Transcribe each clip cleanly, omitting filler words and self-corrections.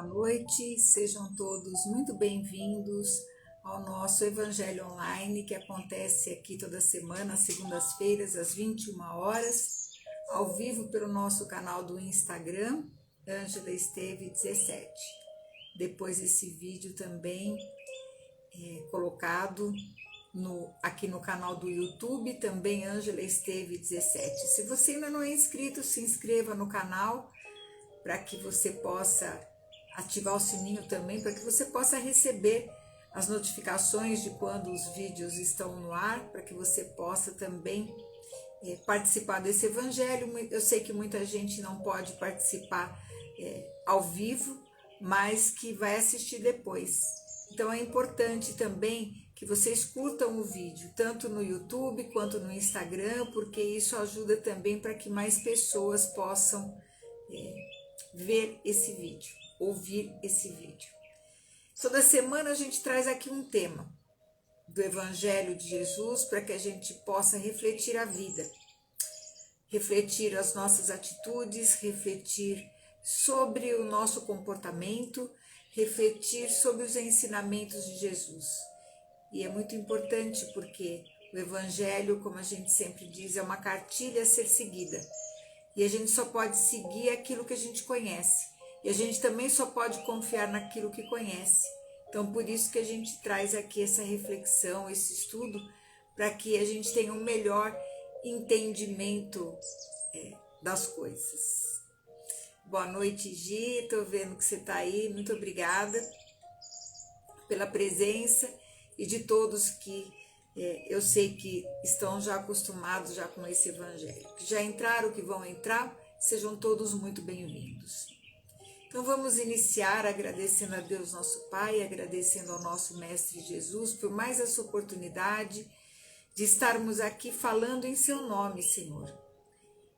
noite, sejam todos muito bem-vindos ao nosso Evangelho Online, que acontece aqui toda semana, às segundas-feiras, às 21 horas, ao vivo pelo nosso canal do Instagram, Ângela Esteve 17. Depois esse vídeo também colocado aqui no canal do YouTube, também Ângela Esteve 17. Se você ainda não é inscrito, se inscreva no canal, para que você possa ativar o sininho também, para que você possa receber as notificações de quando os vídeos estão no ar, para que você possa também participar desse evangelho. Eu sei que muita gente não pode participar ao vivo, mas que vai assistir depois. Então é importante também que vocês curtam o vídeo, tanto no YouTube quanto no Instagram, porque isso ajuda também para que mais pessoas possam ver esse vídeo, ouvir esse vídeo. Toda semana a gente traz aqui um tema do Evangelho de Jesus para que a gente possa refletir a vida, refletir as nossas atitudes, refletir sobre o nosso comportamento, refletir sobre os ensinamentos de Jesus. E é muito importante porque o Evangelho, como a gente sempre diz, é uma cartilha a ser seguida. E a gente só pode seguir aquilo que a gente conhece. E a gente também só pode confiar naquilo que conhece. Então, por isso que a gente traz aqui essa reflexão, esse estudo, para que a gente tenha um melhor entendimento das coisas. Boa noite, Gi. Estou vendo que você está aí. Muito obrigada pela presença e de todos que eu sei que estão já acostumados já com esse evangelho, que já entraram, que vão entrar, sejam todos muito bem-vindos. Então vamos iniciar agradecendo a Deus nosso Pai, agradecendo ao nosso Mestre Jesus por mais essa oportunidade de estarmos aqui falando em seu nome, Senhor.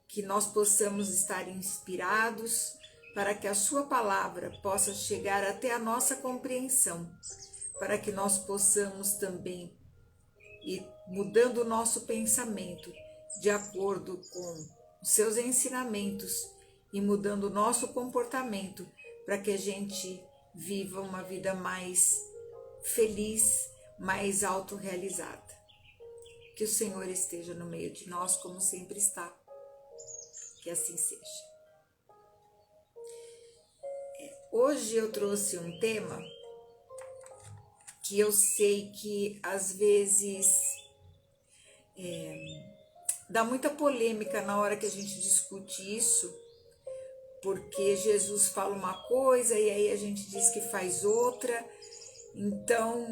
Que nós possamos estar inspirados para que a sua palavra possa chegar até a nossa compreensão, para que nós possamos também ir mudando o nosso pensamento de acordo com os seus ensinamentos e mudando o nosso comportamento para que a gente viva uma vida mais feliz, mais autorrealizada. Que o Senhor esteja no meio de nós como sempre está. Que assim seja. Hoje eu trouxe um tema que eu sei que às vezes dá muita polêmica na hora que a gente discute isso, porque Jesus fala uma coisa e aí a gente diz que faz outra. Então,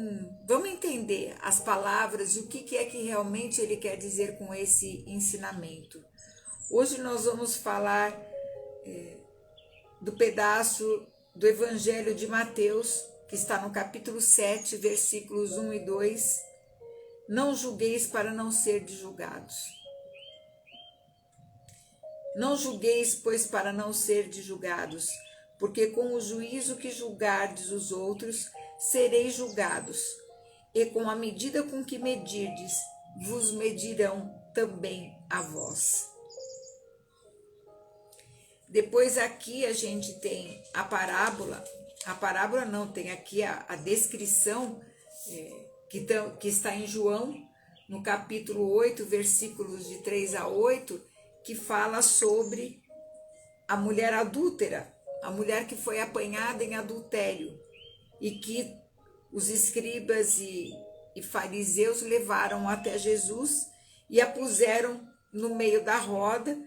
vamos entender as palavras e o que é que realmente ele quer dizer com esse ensinamento. Hoje nós vamos falar do pedaço do Evangelho de Mateus, que está no capítulo 7, versículos 1 e 2. Não julgueis para não serdes julgados. Não julgueis, pois, para não serdes julgados, porque com o juízo que julgardes os outros, sereis julgados, e com a medida com que medirdes, vos medirão também a vós. Depois aqui a gente tem a parábola não, tem aqui a descrição que está em João, no capítulo 8, versículos de 3 a 8, que fala sobre a mulher adúltera, a mulher que foi apanhada em adultério e que os escribas e fariseus levaram até Jesus e a puseram no meio da roda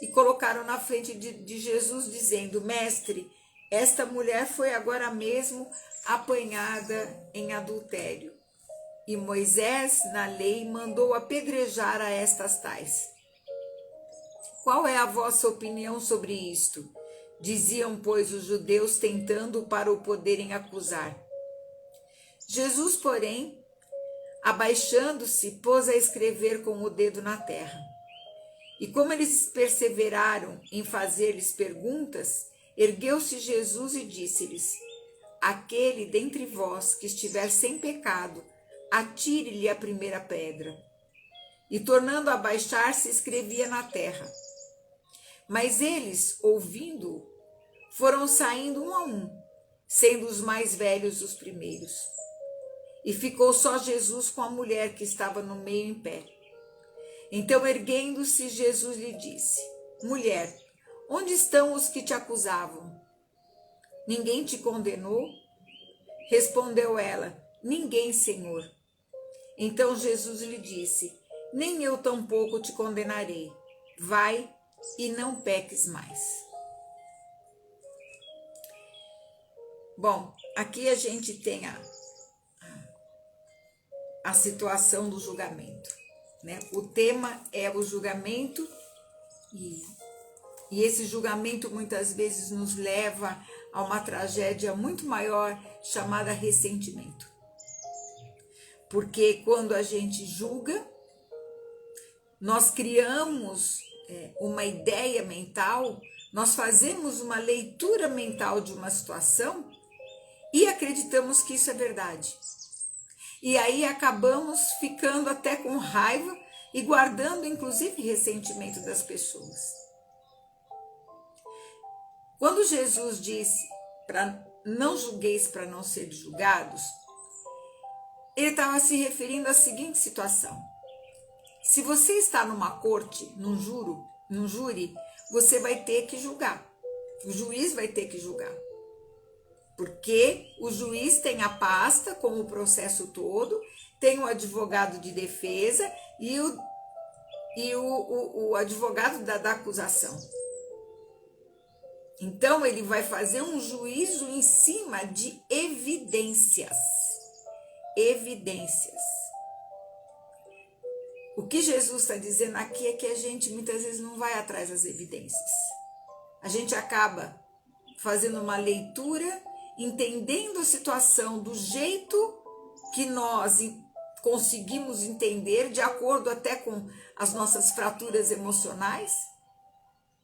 e colocaram na frente de Jesus, dizendo: Mestre, esta mulher foi agora mesmo apanhada em adultério. E Moisés, na lei, mandou apedrejar a estas tais. Qual é a vossa opinião sobre isto? Diziam, pois, os judeus, tentando para o poderem acusar. Jesus, porém, abaixando-se, pôs a escrever com o dedo na terra. E como eles perseveraram em fazer-lhes perguntas, ergueu-se Jesus e disse-lhes: Aquele dentre vós que estiver sem pecado, atire-lhe a primeira pedra. E tornando a abaixar-se, escrevia na terra. Mas eles, ouvindo-o, foram saindo um a um, sendo os mais velhos os primeiros. E ficou só Jesus com a mulher que estava no meio em pé. Então, erguendo-se, Jesus lhe disse: Mulher, onde estão os que te acusavam? Ninguém te condenou? Respondeu ela: Ninguém, Senhor. Então Jesus lhe disse: Nem eu tampouco te condenarei. Vai e não peques mais. Bom, aqui a gente tem a situação do julgamento, né? O tema é o julgamento e esse julgamento muitas vezes nos leva a uma tragédia muito maior chamada ressentimento. Porque quando a gente julga, nós criamos uma ideia mental, nós fazemos uma leitura mental de uma situação e acreditamos que isso é verdade. E aí acabamos ficando até com raiva e guardando inclusive ressentimento das pessoas. Quando Jesus disse para não julgueis para não ser julgados, ele estava se referindo à seguinte situação: se você está numa corte, num júri, você vai ter que julgar. O juiz vai ter que julgar. Porque o juiz tem a pasta com o processo todo, tem o advogado de defesa e o advogado da acusação. Então, ele vai fazer um juízo em cima de evidências. Evidências. O que Jesus está dizendo aqui é que a gente muitas vezes não vai atrás das evidências. A gente acaba fazendo uma leitura, entendendo a situação do jeito que nós conseguimos entender, de acordo até com as nossas fraturas emocionais,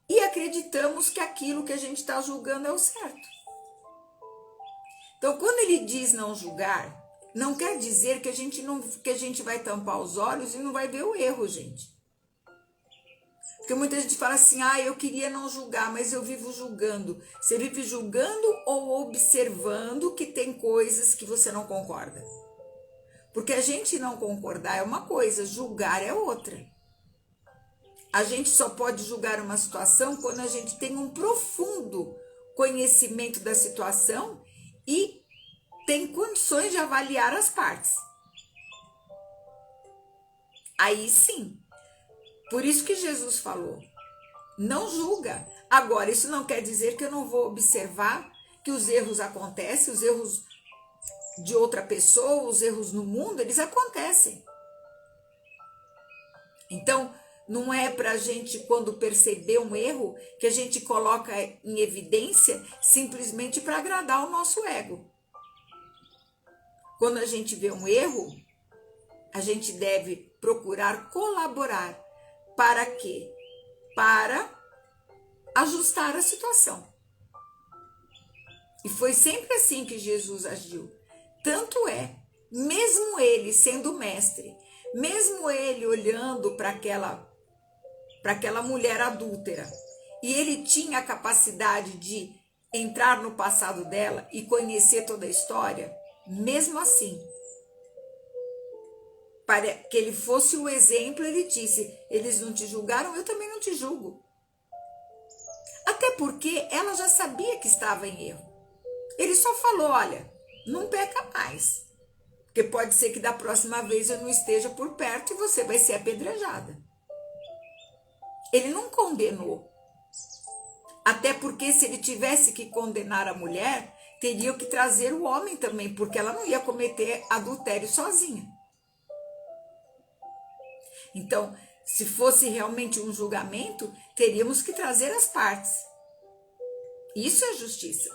e acreditamos que aquilo que a gente está julgando é o certo. Então, quando ele diz não julgar, não quer dizer que a gente vai tampar os olhos e não vai ver o erro, gente. Porque muita gente fala assim: eu queria não julgar, mas eu vivo julgando. Você vive julgando ou observando que tem coisas que você não concorda? Porque a gente não concordar é uma coisa, julgar é outra. A gente só pode julgar uma situação quando a gente tem um profundo conhecimento da situação e tem condições de avaliar as partes. Aí sim. Por isso que Jesus falou: não julga. Agora, isso não quer dizer que eu não vou observar que os erros acontecem, os erros de outra pessoa, os erros no mundo, eles acontecem. Então, não é para a gente, quando perceber um erro, que a gente coloca em evidência simplesmente para agradar o nosso ego. Quando a gente vê um erro, a gente deve procurar colaborar. Para quê? Para ajustar a situação. E foi sempre assim que Jesus agiu. Tanto é, mesmo ele sendo mestre, mesmo ele olhando para aquela mulher adúltera, e ele tinha a capacidade de entrar no passado dela e conhecer toda a história, mesmo assim, para que ele fosse o exemplo, ele disse: eles não te julgaram, eu também não te julgo. Até porque ela já sabia que estava em erro. Ele só falou: olha, não peca mais, porque pode ser que da próxima vez eu não esteja por perto e você vai ser apedrejada. Ele não condenou. Até porque se ele tivesse que condenar a mulher, teria que trazer o homem também, porque ela não ia cometer adultério sozinha. Então, se fosse realmente um julgamento, teríamos que trazer as partes. Isso é justiça.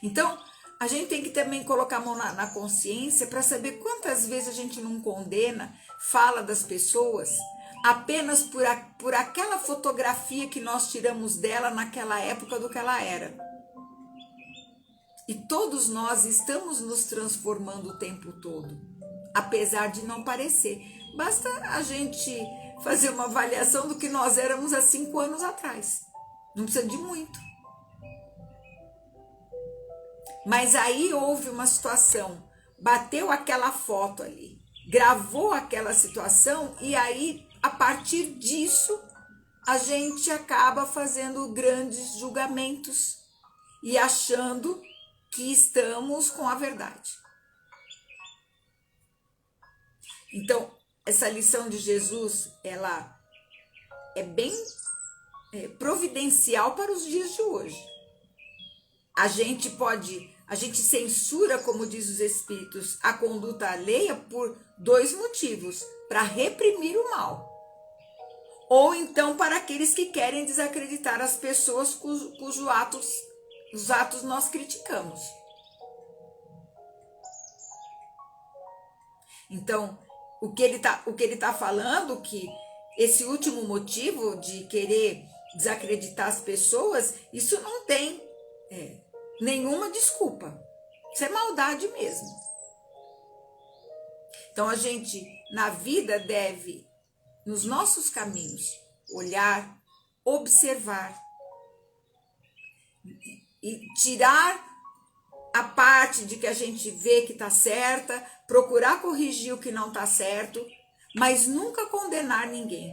Então, a gente tem que também colocar a mão na consciência para saber quantas vezes a gente não condena, fala das pessoas, apenas por aquela fotografia que nós tiramos dela naquela época do que ela era. E todos nós estamos nos transformando o tempo todo, apesar de não parecer. Basta a gente fazer uma avaliação do que nós éramos há 5 anos atrás. Não precisa de muito. Mas aí houve uma situação, bateu aquela foto ali, gravou aquela situação e aí, a partir disso, a gente acaba fazendo grandes julgamentos e achando que estamos com a verdade. Então, essa lição de Jesus, ela é bem providencial para os dias de hoje. A gente censura, como diz os Espíritos, a conduta alheia por dois motivos: para reprimir o mal, ou então para aqueles que querem desacreditar as pessoas cujos atos nós criticamos. Então, o que ele tá falando, que esse último motivo de querer desacreditar as pessoas, isso não tem nenhuma desculpa. Isso é maldade mesmo. Então, a gente, na vida, deve, nos nossos caminhos, olhar, observar e tirar a parte de que a gente vê que está certa, procurar corrigir o que não está certo, mas nunca condenar ninguém.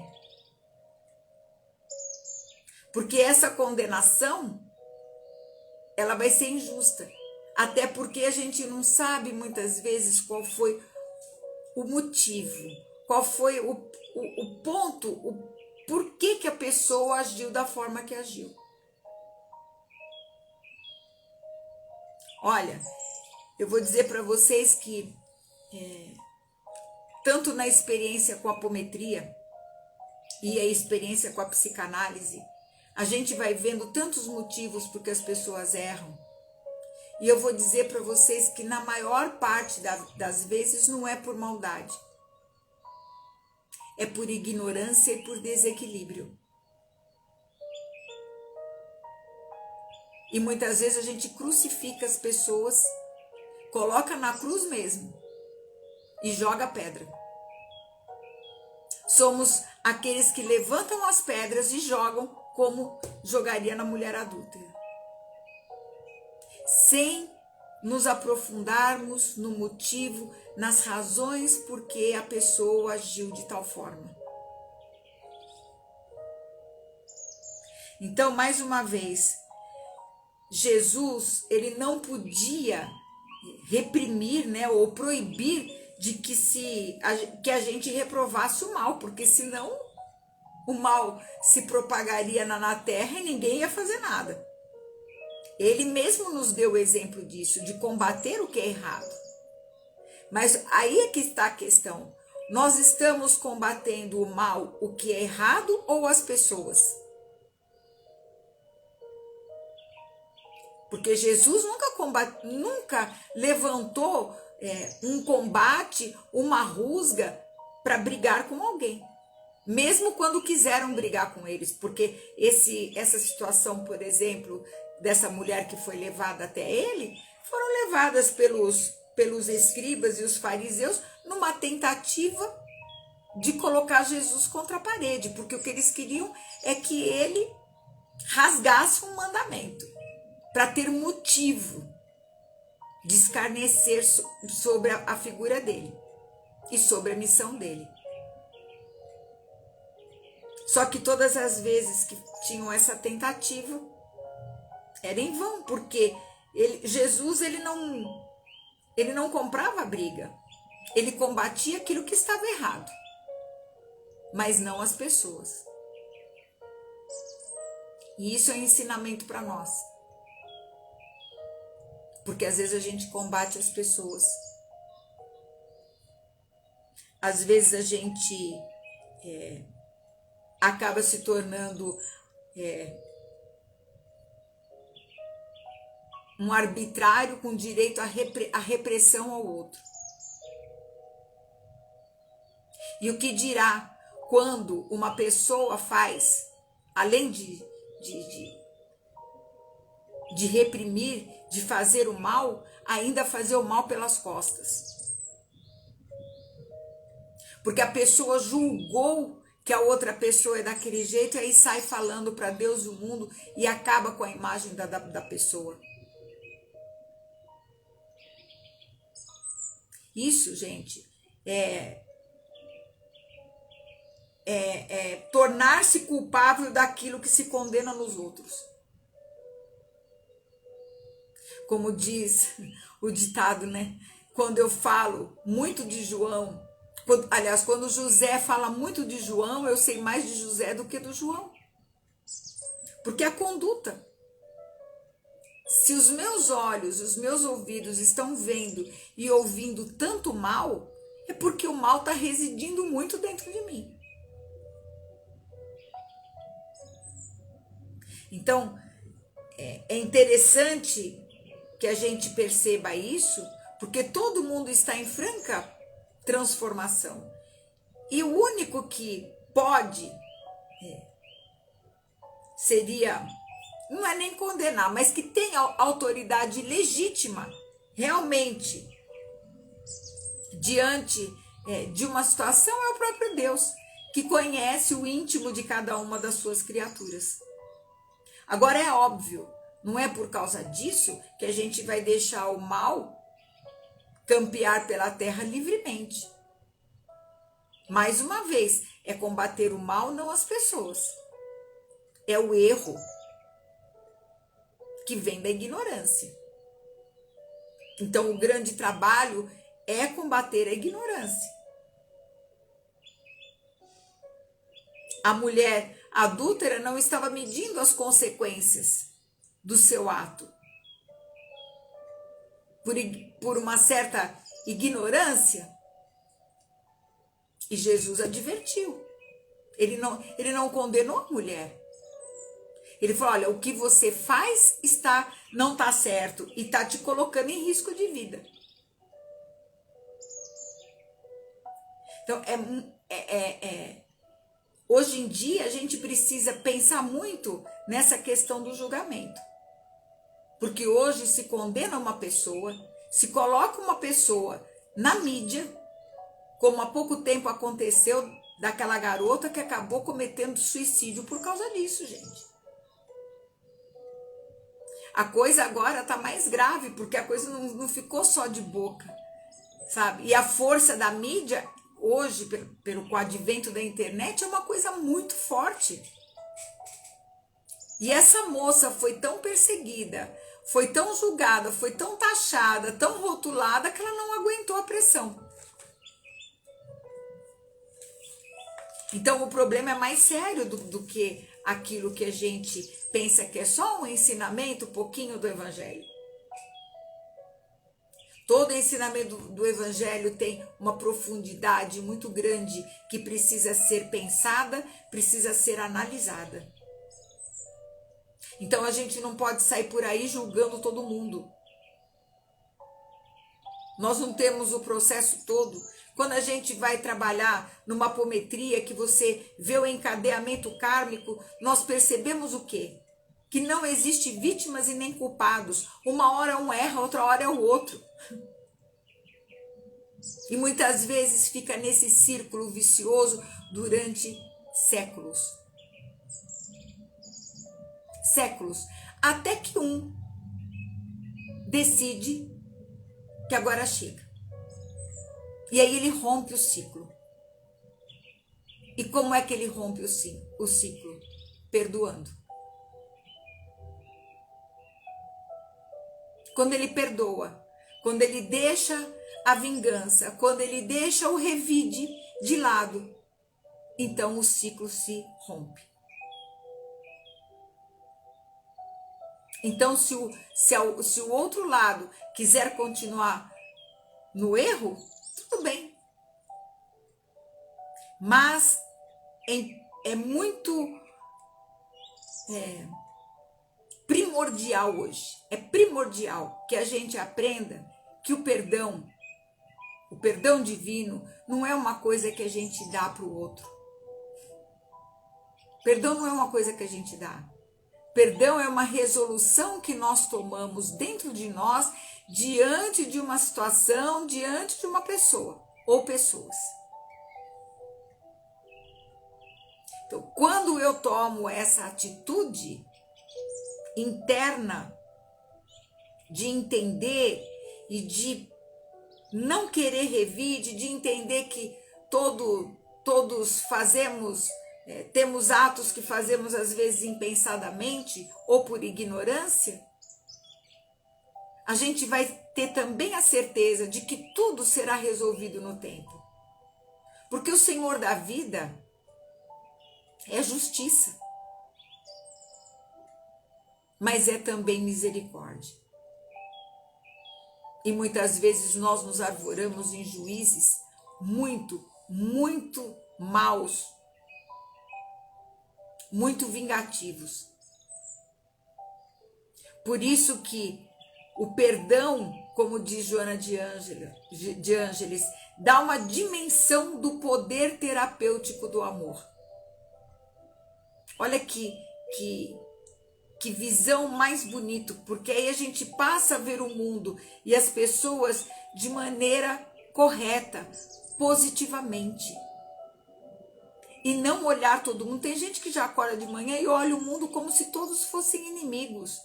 Porque essa condenação, ela vai ser injusta. Até porque a gente não sabe muitas vezes qual foi o motivo, qual foi o ponto, o porquê que a pessoa agiu da forma que agiu. Olha, eu vou dizer para vocês que tanto na experiência com a apometria e a experiência com a psicanálise, a gente vai vendo tantos motivos por que as pessoas erram. E eu vou dizer para vocês que na maior parte das vezes não é por maldade. É por ignorância e por desequilíbrio. E muitas vezes a gente crucifica as pessoas, coloca na cruz mesmo e joga pedra. Somos aqueles que levantam as pedras e jogam como jogaria na mulher adúltera. Sem nos aprofundarmos no motivo, nas razões por que a pessoa agiu de tal forma. Então, mais uma vez, Jesus, ele não podia reprimir, ou proibir de que a gente reprovasse o mal, porque senão o mal se propagaria na terra e ninguém ia fazer nada. Ele mesmo nos deu o exemplo disso, de combater o que é errado. Mas aí é que está a questão. Nós estamos combatendo o mal, o que é errado, ou as pessoas? Porque Jesus nunca levantou um combate, uma rusga para brigar com alguém. Mesmo quando quiseram brigar com eles. Porque essa situação, por exemplo, dessa mulher que foi levada até ele, foram levadas pelos escribas e os fariseus numa tentativa de colocar Jesus contra a parede. Porque o que eles queriam é que ele rasgasse um mandamento, para ter motivo de escarnecer sobre a figura dele e sobre a missão dele. Só que todas as vezes que tinham essa tentativa, era em vão, porque Jesus ele não comprava a briga, ele combatia aquilo que estava errado, mas não as pessoas. E isso é um ensinamento para nós. Porque às vezes a gente combate as pessoas. Às vezes a gente acaba se tornando um arbitrário com direito à repressão ao outro. E o que dirá quando uma pessoa faz, além de reprimir, de fazer o mal, ainda fazer o mal pelas costas. Porque a pessoa julgou que a outra pessoa é daquele jeito e aí sai falando para Deus e o mundo e acaba com a imagem da pessoa. Isso, gente, tornar-se culpável daquilo que se condena nos outros. Como diz o ditado, né? Quando eu falo muito de João, quando José fala muito de João, eu sei mais de José do que do João. Porque a conduta. Se os meus olhos, os meus ouvidos estão vendo e ouvindo tanto mal, é porque o mal está residindo muito dentro de mim. Então, é interessante que a gente perceba isso, porque todo mundo está em franca transformação. E o único que pode seria, não é nem condenar, mas que tem autoridade legítima, realmente, diante de uma situação, é o próprio Deus, que conhece o íntimo de cada uma das suas criaturas. Agora é óbvio, não é por causa disso que a gente vai deixar o mal campear pela terra livremente. Mais uma vez, é combater o mal, não as pessoas. É o erro que vem da ignorância. Então, o grande trabalho é combater a ignorância. A mulher adúltera não estava medindo as consequências do seu ato. Por uma certa ignorância. E Jesus advertiu. Ele não condenou a mulher. Ele falou, olha, o que você faz não está certo e está te colocando em risco de vida. Então, hoje em dia, a gente precisa pensar muito nessa questão do julgamento. Porque hoje se condena uma pessoa, se coloca uma pessoa na mídia, como há pouco tempo aconteceu daquela garota que acabou cometendo suicídio por causa disso, gente. A coisa agora está mais grave, porque a coisa não ficou só de boca, sabe? E a força da mídia, hoje, pelo advento da internet, é uma coisa muito forte. E essa moça foi tão perseguida, foi tão julgada, foi tão taxada, tão rotulada, que ela não aguentou a pressão. Então, o problema é mais sério do que aquilo que a gente pensa que é só um ensinamento, um pouquinho do Evangelho. Todo ensinamento do Evangelho tem uma profundidade muito grande que precisa ser pensada, precisa ser analisada. Então, a gente não pode sair por aí julgando todo mundo. Nós não temos o processo todo. Quando a gente vai trabalhar numa apometria, que você vê o encadeamento kármico, nós percebemos o quê? Que não existe vítimas e nem culpados. Uma hora um erra, outra hora é o outro. E muitas vezes fica nesse círculo vicioso durante séculos. Séculos. Até que um decide que agora chega. E aí ele rompe o ciclo. E como é que ele rompe o ciclo? Perdoando. Quando ele perdoa, quando ele deixa a vingança, quando ele deixa o revide de lado, então o ciclo se rompe. Então, se o outro lado quiser continuar no erro, tudo bem. Mas é muito primordial hoje. É primordial que a gente aprenda que o perdão divino, não é uma coisa que a gente dá para o outro. Perdão não é uma coisa que a gente dá. Perdão é uma resolução que nós tomamos dentro de nós, diante de uma situação, diante de uma pessoa ou pessoas. Então, quando eu tomo essa atitude interna de entender e de não querer revide, de entender que todos fazemos, temos atos que fazemos às vezes impensadamente ou por ignorância, a gente vai ter também a certeza de que tudo será resolvido no tempo. Porque o Senhor da vida é justiça, mas é também misericórdia. E muitas vezes nós nos arvoramos em juízes muito maus, muito vingativos. Por isso que o perdão, como diz Joana de Ângeles, dá uma dimensão do poder terapêutico do amor. Olha que visão mais bonita, porque aí a gente passa a ver o mundo e as pessoas de maneira correta, positivamente. E não olhar todo mundo. Tem gente que já acorda de manhã e olha o mundo como se todos fossem inimigos.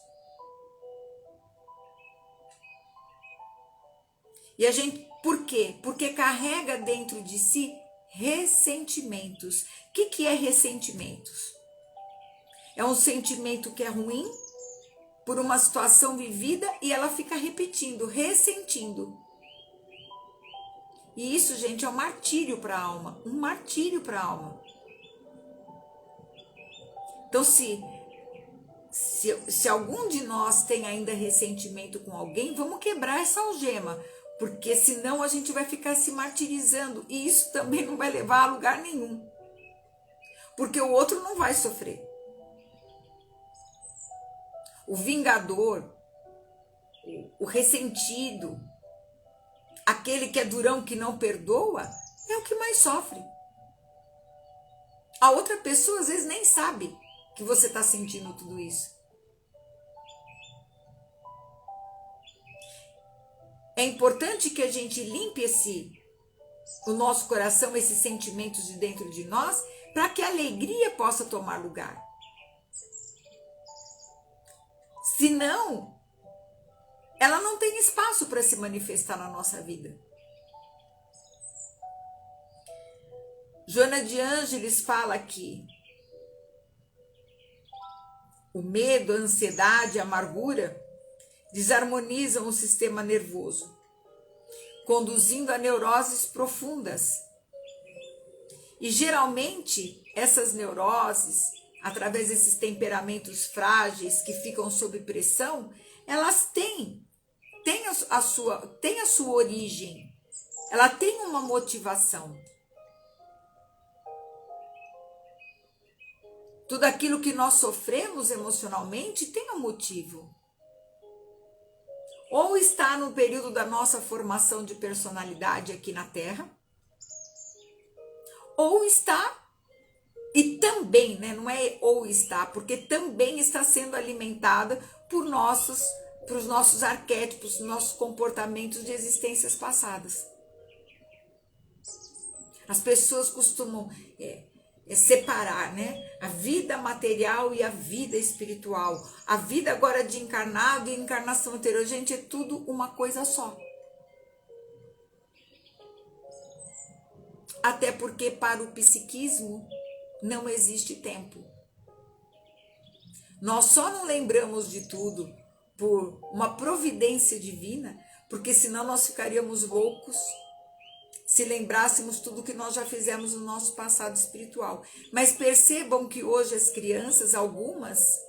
E a gente, por quê? Porque carrega dentro de si ressentimentos. O que é ressentimentos? É um sentimento que é ruim por uma situação vivida e ela fica repetindo, ressentindo. E isso, gente, é um martírio para a alma. Um martírio para a alma. Então, se algum de nós tem ainda ressentimento com alguém, vamos quebrar essa algema. Porque senão a gente vai ficar se martirizando. E isso também não vai levar a lugar nenhum. Porque o outro não vai sofrer. O vingador, o ressentido, aquele que é durão, que não perdoa, é o que mais sofre. A outra pessoa às vezes nem sabe que você está sentindo tudo isso. É importante que a gente limpe o nosso coração, esses sentimentos de dentro de nós, para que a alegria possa tomar lugar. Senão, ela não tem espaço para se manifestar na nossa vida. Joana de Ângeles fala que o medo, a ansiedade, a amargura desarmonizam o sistema nervoso, conduzindo a neuroses profundas. E geralmente essas neuroses, através desses temperamentos frágeis que ficam sob pressão, elas têm a sua origem, ela tem uma motivação. Tudo aquilo que nós sofremos emocionalmente tem um motivo. Ou está no período da nossa formação de personalidade aqui na Terra, ou está, e também, né, não é ou está, porque também está sendo alimentada por os nossos arquétipos, nossos comportamentos de existências passadas. As pessoas costumam separar, né, a vida material e a vida espiritual. A vida agora de encarnado e encarnação anterior. Gente, é tudo uma coisa só. Até porque para o psiquismo não existe tempo. Nós só não lembramos de tudo por uma providência divina, porque senão nós ficaríamos loucos se lembrássemos tudo que nós já fizemos no nosso passado espiritual. Mas percebam que hoje as crianças, algumas,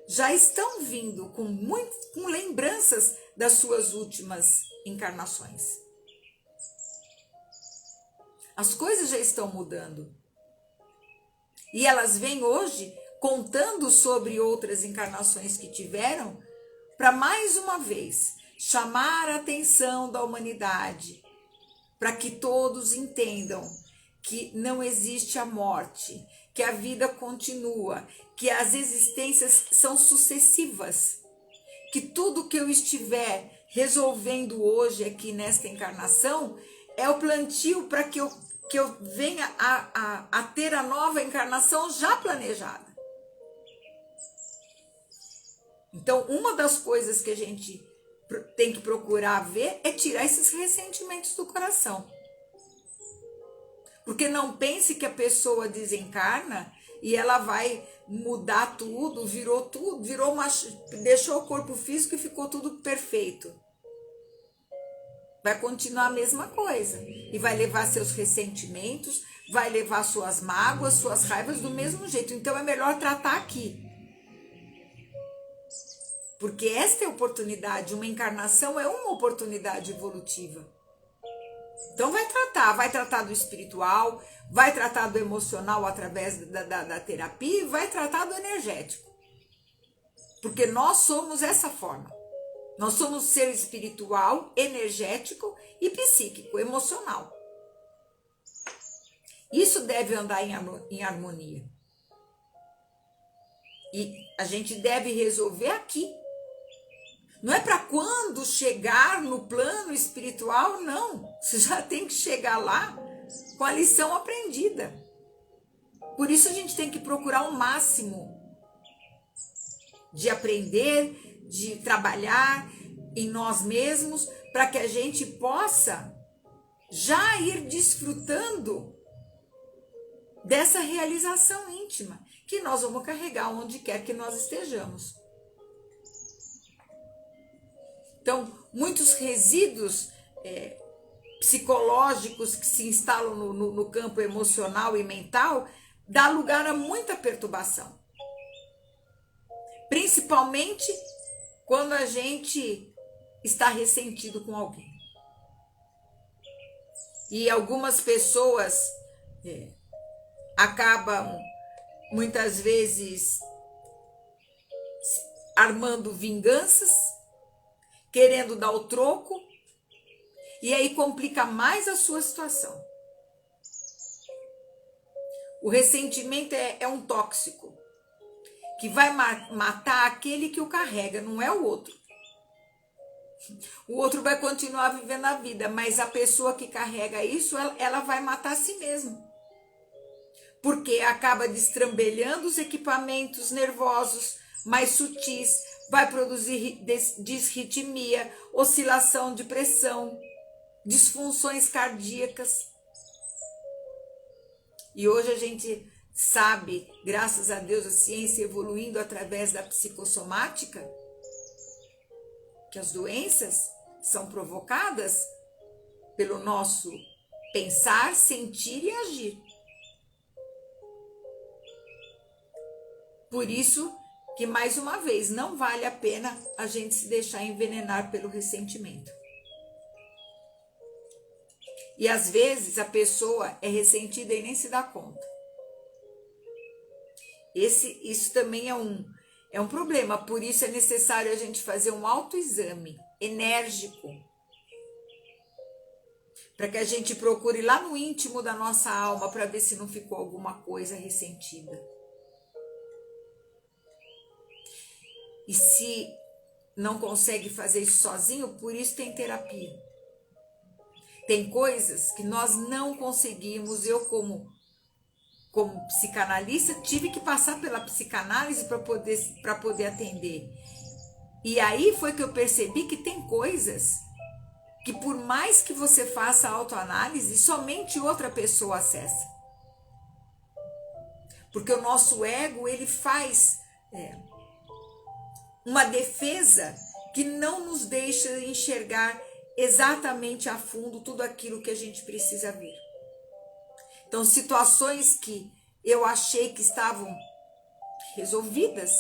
já estão vindo com lembranças das suas últimas encarnações. As coisas já estão mudando. E elas vêm hoje contando sobre outras encarnações que tiveram, para mais uma vez chamar a atenção da humanidade, para que todos entendam que não existe a morte, que a vida continua, que as existências são sucessivas, que tudo que eu estiver resolvendo hoje aqui nesta encarnação é o plantio para que eu venha a ter a nova encarnação já planejada. Então, uma das coisas que a gente tem que procurar ver é tirar esses ressentimentos do coração. Porque não pense que a pessoa desencarna e ela vai mudar tudo, deixou o corpo físico e ficou tudo perfeito. Vai continuar a mesma coisa. E vai levar seus ressentimentos, vai levar suas mágoas, suas raivas do mesmo jeito. Então é melhor tratar aqui. Porque esta é a oportunidade, uma encarnação é uma oportunidade evolutiva. Então vai tratar do espiritual, vai tratar do emocional através da terapia e vai tratar do energético. Porque nós somos essa forma. Nós somos ser espiritual, energético e psíquico, emocional. Isso deve andar em harmonia. E a gente deve resolver aqui. Não é para quando chegar no plano espiritual, não. Você já tem que chegar lá com a lição aprendida. Por isso a gente tem que procurar o máximo de aprender, de trabalhar em nós mesmos, para que a gente possa já ir desfrutando dessa realização íntima, que nós vamos carregar onde quer que nós estejamos. Então, muitos resíduos psicológicos que se instalam no campo emocional e mental dá lugar a muita perturbação. Principalmente quando a gente está ressentido com alguém. E algumas pessoas acabam, muitas vezes, armando vinganças, querendo dar o troco, e aí complica mais a sua situação. O ressentimento é um tóxico, que vai matar aquele que o carrega, não é o outro. O outro vai continuar vivendo a vida, mas a pessoa que carrega isso, ela vai matar a si mesma. Porque acaba destrambelhando os equipamentos nervosos mais sutis, vai produzir disritmia, oscilação de pressão, disfunções cardíacas. E hoje a gente sabe, graças a Deus, a ciência evoluindo através da psicossomática, que as doenças são provocadas pelo nosso pensar, sentir e agir. Por isso que, mais uma vez, não vale a pena a gente se deixar envenenar pelo ressentimento. E às vezes a pessoa é ressentida e nem se dá conta. Isso também é um problema, por isso é necessário a gente fazer um autoexame enérgico, para que a gente procure lá no íntimo da nossa alma para ver se não ficou alguma coisa ressentida. E se não consegue fazer isso sozinho, por isso tem terapia. Tem coisas que nós não conseguimos, eu como psicanalista, tive que passar pela psicanálise para poder atender. E aí foi que eu percebi que tem coisas que, por mais que você faça autoanálise, somente outra pessoa acessa. Porque o nosso ego, ele faz uma defesa que não nos deixa enxergar exatamente a fundo tudo aquilo que a gente precisa ver. Então, situações que eu achei que estavam resolvidas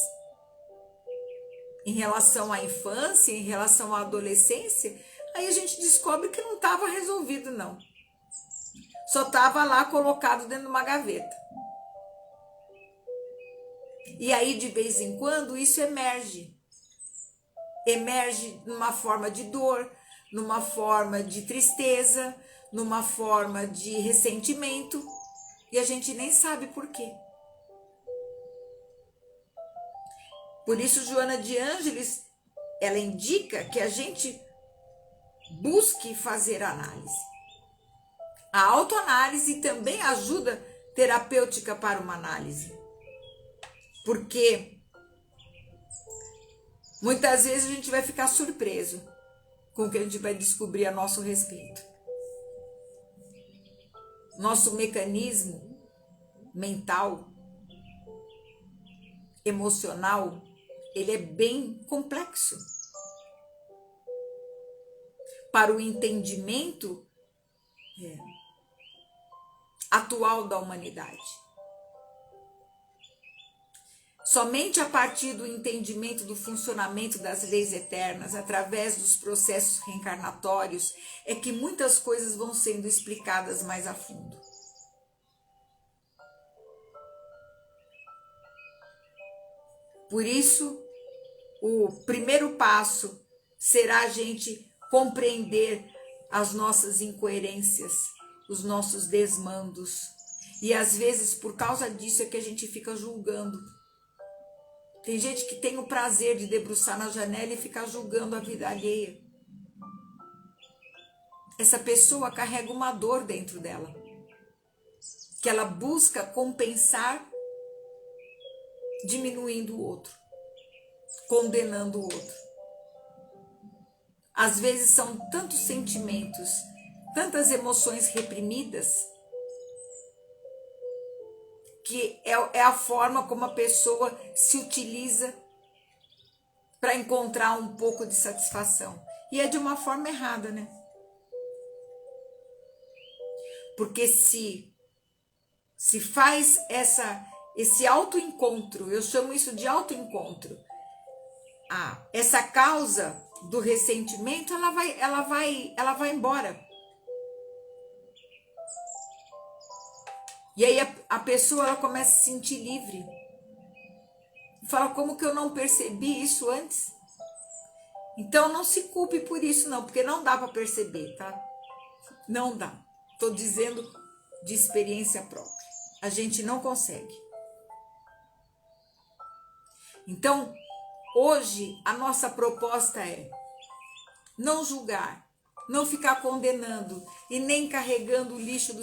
em relação à infância, em relação à adolescência, aí a gente descobre que não estava resolvido, não. Só estava lá colocado dentro de uma gaveta. E aí, de vez em quando, isso emerge. Emerge numa forma de dor, numa forma de tristeza, numa forma de ressentimento, e a gente nem sabe por quê. Por isso, Joana de Ângeles, ela indica que a gente busque fazer análise. A autoanálise também ajuda terapêutica para uma análise. Porque Muitas vezes a gente vai ficar surpreso com o que a gente vai descobrir a nosso respeito. Nosso mecanismo mental, emocional, ele é bem complexo. Para o entendimento atual da humanidade. Somente a partir do entendimento do funcionamento das leis eternas, através dos processos reencarnatórios, é que muitas coisas vão sendo explicadas mais a fundo. Por isso, o primeiro passo será a gente compreender as nossas incoerências, os nossos desmandos. E às vezes, por causa disso, é que a gente fica julgando. Tem gente que tem o prazer de debruçar na janela e ficar julgando a vida alheia. Essa pessoa carrega uma dor dentro dela, que ela busca compensar diminuindo o outro, condenando o outro. Às vezes são tantos sentimentos, tantas emoções reprimidas, que é a forma como a pessoa se utiliza para encontrar um pouco de satisfação. E é de uma forma errada, né? Porque se faz esse autoencontro, eu chamo isso de autoencontro, essa causa do ressentimento, ela vai embora. E aí a pessoa ela começa a se sentir livre. Fala, como que eu não percebi isso antes? Então não se culpe por isso não, porque não dá para perceber, tá? Não dá. Estou dizendo de experiência própria. A gente não consegue. Então, hoje a nossa proposta é não julgar, não ficar condenando e nem carregando o lixo do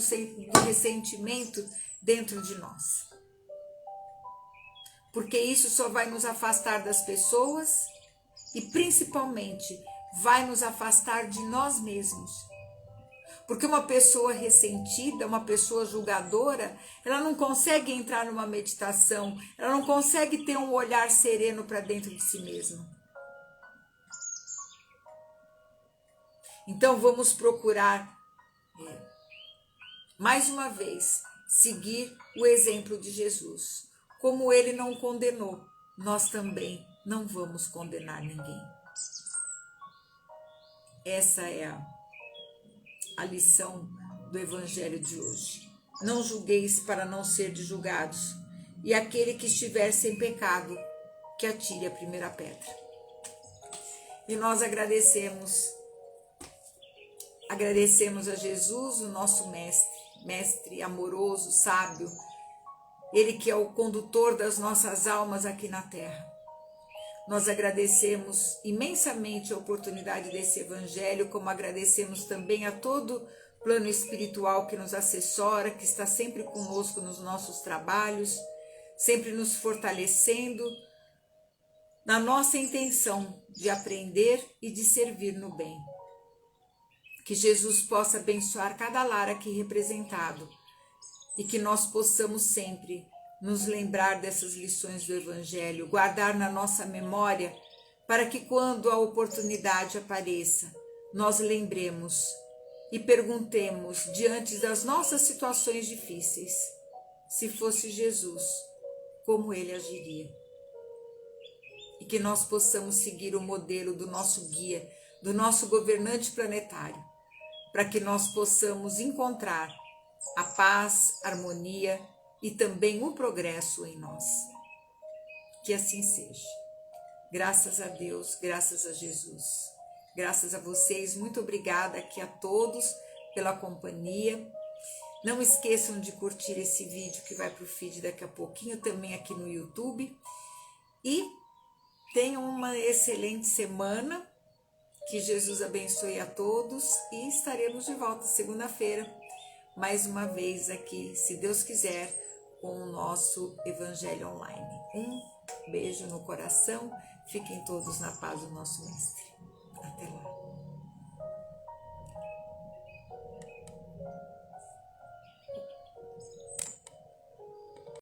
ressentimento dentro de nós. Porque isso só vai nos afastar das pessoas e principalmente vai nos afastar de nós mesmos. Porque uma pessoa ressentida, uma pessoa julgadora, ela não consegue entrar numa meditação, ela não consegue ter um olhar sereno para dentro de si mesma. Então vamos procurar, mais uma vez, seguir o exemplo de Jesus. Como ele não condenou, nós também não vamos condenar ninguém. Essa é a lição do Evangelho de hoje. Não julgueis para não ser julgados, e aquele que estiver sem pecado, que atire a primeira pedra. E nós agradecemos a Jesus, o nosso mestre amoroso, sábio, ele que é o condutor das nossas almas aqui na terra. Nós agradecemos imensamente a oportunidade desse evangelho, como agradecemos também a todo plano espiritual que nos assessora, que está sempre conosco nos nossos trabalhos, sempre nos fortalecendo na nossa intenção de aprender e de servir no bem. Que Jesus possa abençoar cada lar aqui representado e que nós possamos sempre nos lembrar dessas lições do Evangelho, guardar na nossa memória, para que quando a oportunidade apareça, nós lembremos e perguntemos diante das nossas situações difíceis, se fosse Jesus, como ele agiria. E que nós possamos seguir o modelo do nosso guia, do nosso governante planetário, para que nós possamos encontrar a paz, a harmonia e também o progresso em nós. Que assim seja. Graças a Deus, graças a Jesus. Graças a vocês, muito obrigada aqui a todos pela companhia. Não esqueçam de curtir esse vídeo que vai para o feed daqui a pouquinho, também aqui no YouTube. E tenham uma excelente semana. Que Jesus abençoe a todos e estaremos de volta segunda-feira, mais uma vez aqui, se Deus quiser, com o nosso Evangelho Online. Um beijo no coração, Fiquem todos na paz do nosso Mestre.